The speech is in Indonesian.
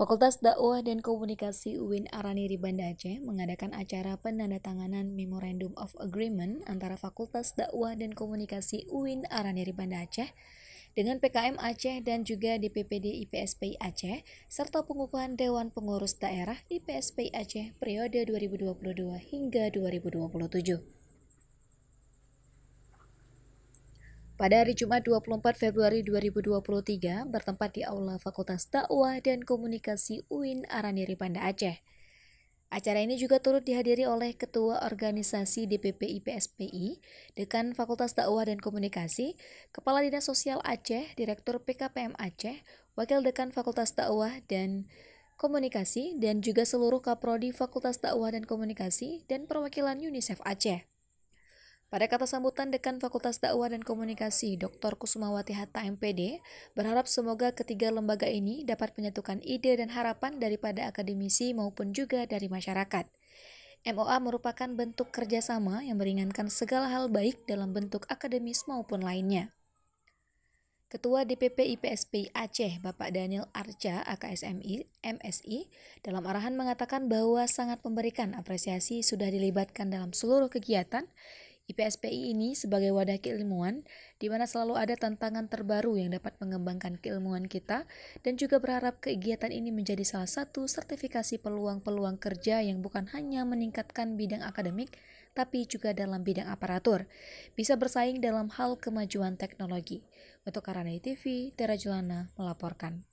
Fakultas Dakwah dan Komunikasi UIN Araniri Banda Aceh mengadakan acara penandatanganan Memorandum of Agreement antara Fakultas Dakwah dan Komunikasi UIN Araniri Banda Aceh dengan PKM Aceh dan juga DPPD IPSPI Aceh serta pengukuhan Dewan Pengurus Daerah IPSPI Aceh periode 2022 hingga 2027. Pada hari Jumat 24 Februari 2023 bertempat di Aula Fakultas Dakwah dan Komunikasi UIN Araniri Banda Aceh. Acara ini juga turut dihadiri oleh Ketua Organisasi DPP IPSPI, Dekan Fakultas Dakwah dan Komunikasi, Kepala Dinas Sosial Aceh, Direktur PKPM Aceh, Wakil Dekan Fakultas Dakwah dan Komunikasi, dan juga seluruh Kaprodi Fakultas Dakwah dan Komunikasi dan perwakilan UNICEF Aceh. Pada kata sambutan Dekan Fakultas Dakwah dan Komunikasi, Dr. Kusumawati Hatta MPD, berharap semoga ketiga lembaga ini dapat menyatukan ide dan harapan daripada akademisi maupun juga dari masyarakat. MOA merupakan bentuk kerjasama yang meringankan segala hal baik dalam bentuk akademis maupun lainnya. Ketua DPP IPSPI Aceh, Bapak Daniel Arca, AKSMI, MSI, dalam arahan mengatakan bahwa sangat memberikan apresiasi sudah dilibatkan dalam seluruh kegiatan IPSPI ini sebagai wadah keilmuan, di mana selalu ada tantangan terbaru yang dapat mengembangkan keilmuan kita, dan juga berharap kegiatan ini menjadi salah satu sertifikasi peluang-peluang kerja yang bukan hanya meningkatkan bidang akademik, tapi juga dalam bidang aparatur, bisa bersaing dalam hal kemajuan teknologi. Untuk Araniri TV, Tera Julana melaporkan.